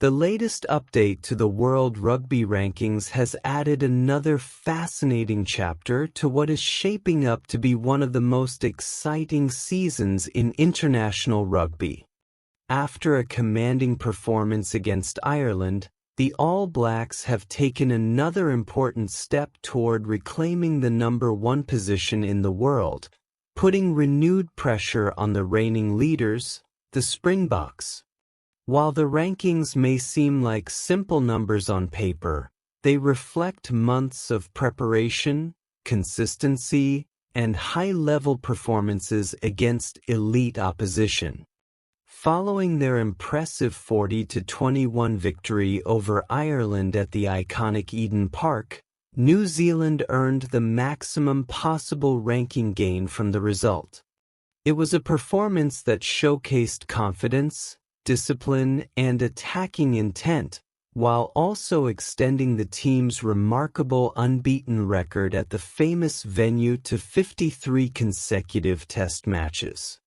The latest update to the World Rugby Rankings has added another fascinating chapter to what is shaping up to be one of the most exciting seasons in international rugby. After a commanding performance against Ireland, the All Blacks have taken another important step toward reclaiming the number 1 position in the world, putting renewed pressure on the reigning leaders, the Springboks. While the rankings may seem like simple numbers on paper, they reflect months of preparation, consistency, and high-level performances against elite opposition. Following their impressive 40-21 victory over Ireland at the iconic Eden Park, New Zealand earned the maximum possible ranking gain from the result. It was a performance that showcased confidence, discipline, and attacking intent, while also extending the team's remarkable unbeaten record at the famous venue to 53 consecutive Test matches.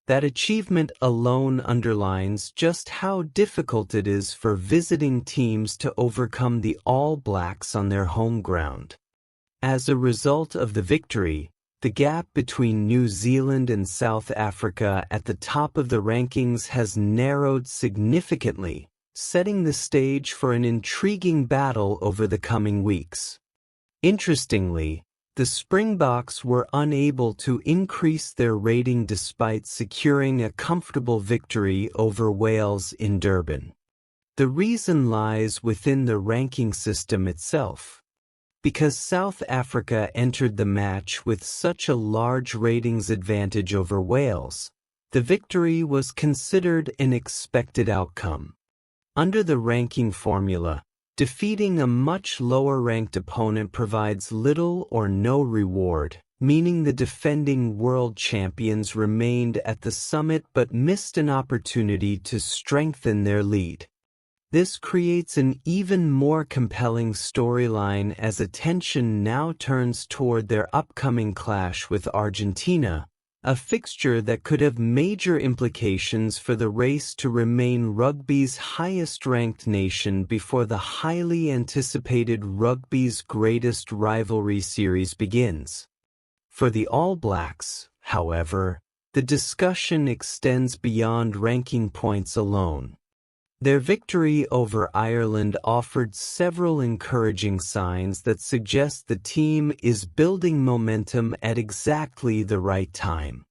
That achievement alone underlines just how difficult it is for visiting teams to overcome the All Blacks on their home ground. As a result of the victory, the gap between New Zealand and South Africa at the top of the rankings has narrowed significantly, setting the stage for an intriguing battle over the coming weeks. Interestingly, the Springboks were unable to increase their rating despite securing a comfortable victory over Wales in Durban. The reason lies within the ranking system itself. Because South Africa entered the match with such a large ratings advantage over Wales, the victory was considered an expected outcome. Under the ranking formula, defeating a much lower-ranked opponent provides little or no reward, meaning the defending world champions remained at the summit but missed an opportunity to strengthen their lead. This creates an even more compelling storyline as attention now turns toward their upcoming clash with Argentina, a fixture that could have major implications for the race to remain rugby's highest-ranked nation before the highly anticipated rugby's greatest rivalry series begins. For the All Blacks, however, the discussion extends beyond ranking points alone. Their victory over Ireland offered several encouraging signs that suggest the team is building momentum at exactly the right time.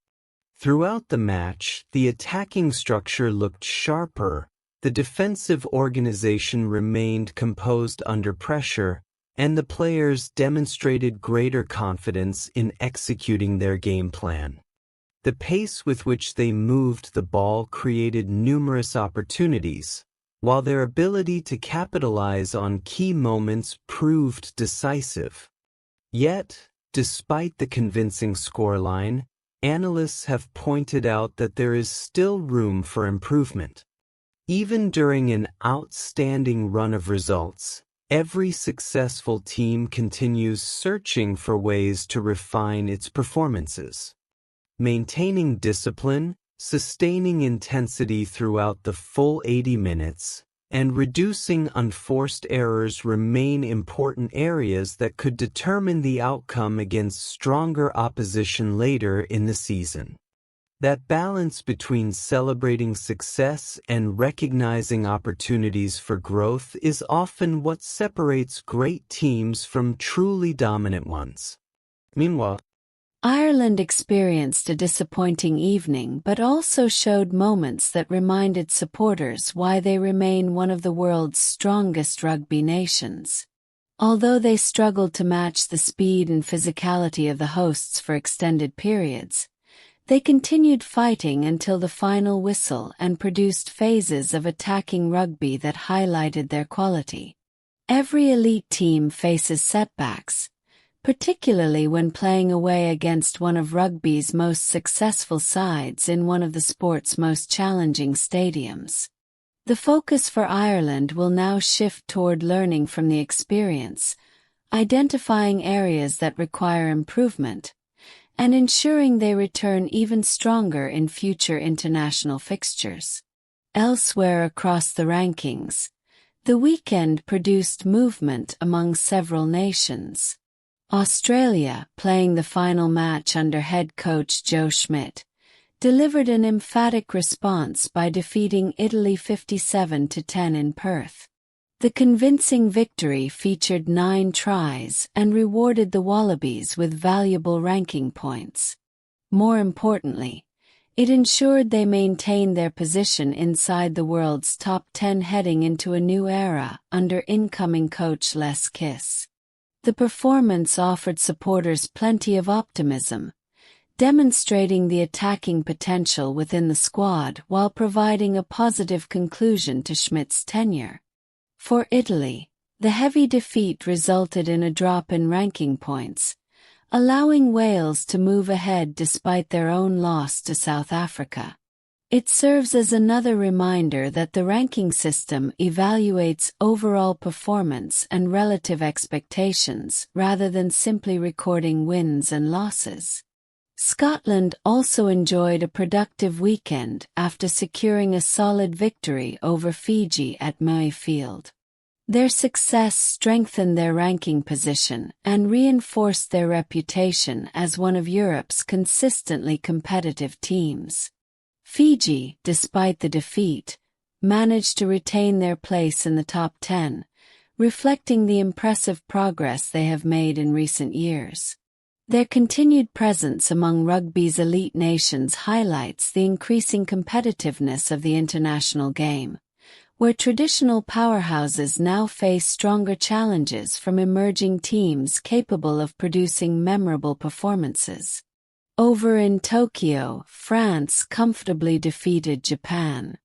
Throughout the match, the attacking structure looked sharper, the defensive organization remained composed under pressure, and the players demonstrated greater confidence in executing their game plan. The pace with which they moved the ball created numerous opportunities, while their ability to capitalize on key moments proved decisive. Yet, despite the convincing scoreline, analysts have pointed out that there is still room for improvement. Even during an outstanding run of results, every successful team continues searching for ways to refine its performances. Maintaining discipline, sustaining intensity throughout the full 80 minutes, and reducing unforced errors remain important areas that could determine the outcome against stronger opposition later in the season. That balance between celebrating success and recognizing opportunities for growth is often what separates great teams from truly dominant ones. Meanwhile, Ireland experienced a disappointing evening but also showed moments that reminded supporters why they remain one of the world's strongest rugby nations. Although they struggled to match the speed and physicality of the hosts for extended periods, they continued fighting until the final whistle and produced phases of attacking rugby that highlighted their quality. Every elite team faces setbacks, particularly when playing away against one of rugby's most successful sides in one of the sport's most challenging stadiums. The focus for Ireland will now shift toward learning from the experience, identifying areas that require improvement, and ensuring they return even stronger in future international fixtures. Elsewhere across the rankings, the weekend produced movement among several nations. Australia, playing the final match under head coach Joe Schmidt, delivered an emphatic response by defeating Italy 57-10 in Perth. The convincing victory featured 9 tries and rewarded the Wallabies with valuable ranking points. More importantly, it ensured they maintained their position inside the world's top 10 heading into a new era under incoming coach Les Kiss. The performance offered supporters plenty of optimism, demonstrating the attacking potential within the squad while providing a positive conclusion to Schmidt's tenure. For Italy, the heavy defeat resulted in a drop in ranking points, allowing Wales to move ahead despite their own loss to South Africa. It serves as another reminder that the ranking system evaluates overall performance and relative expectations rather than simply recording wins and losses. Scotland also enjoyed a productive weekend after securing a solid victory over Fiji at Mayfield. Their success strengthened their ranking position and reinforced their reputation as one of Europe's consistently competitive teams. Fiji, despite the defeat, managed to retain their place in the top 10, reflecting the impressive progress they have made in recent years. Their continued presence among rugby's elite nations highlights the increasing competitiveness of the international game, where traditional powerhouses now face stronger challenges from emerging teams capable of producing memorable performances. Over in Tokyo, France comfortably defeated Japan.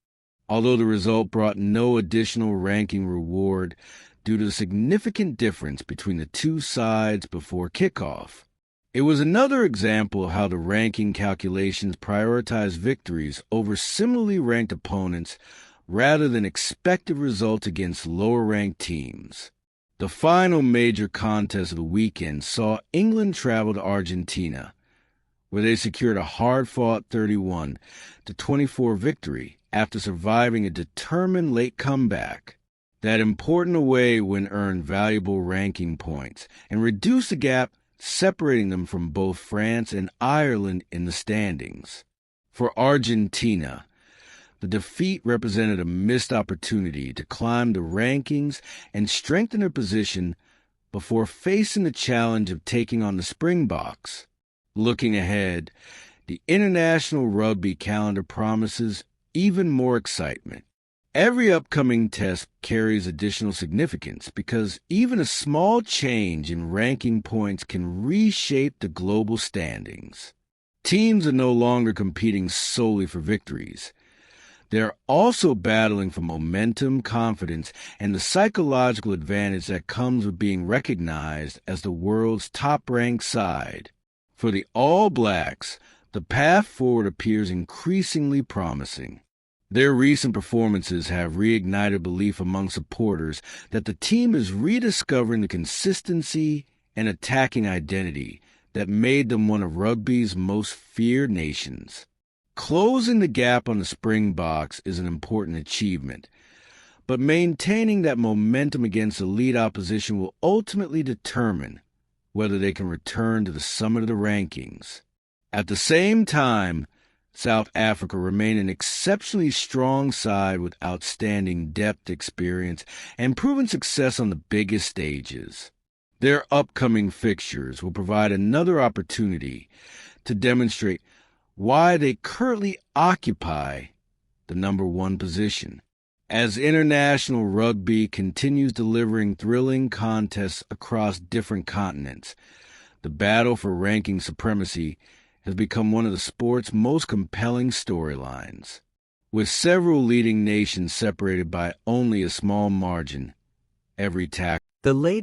Although the result brought no additional ranking reward due to the significant difference between the two sides before kickoff, it was another example of how the ranking calculations prioritize victories over similarly ranked opponents rather than expected results against lower-ranked teams. The final major contest of the weekend saw England travel to Argentina, where they secured a hard-fought 31-24 victory after surviving a determined late comeback. That important away win earned valuable ranking points and reduced the gap separating them from both France and Ireland in the standings. For Argentina, the defeat represented a missed opportunity to climb the rankings and strengthen their position before facing the challenge of taking on the Springboks. Looking ahead, the international rugby calendar promises even more excitement. Every upcoming test carries additional significance because even a small change in ranking points can reshape the global standings. Teams are no longer competing solely for victories. They're also battling for momentum, confidence, and the psychological advantage that comes with being recognized as the world's top-ranked side. For the All Blacks, the path forward appears increasingly promising. Their recent performances have reignited belief among supporters that the team is rediscovering the consistency and attacking identity that made them one of rugby's most feared nations. Closing the gap on the Springboks is an important achievement, but maintaining that momentum against elite opposition will ultimately determine whether they can return to the summit of the rankings. At the same time, South Africa remain an exceptionally strong side with outstanding depth, experience, and proven success on the biggest stages. Their upcoming fixtures will provide another opportunity to demonstrate why they currently occupy the number 1 position. As international rugby continues delivering thrilling contests across different continents, the battle for ranking supremacy has become one of the sport's most compelling storylines. With several leading nations separated by only a small margin, every tackle. The latest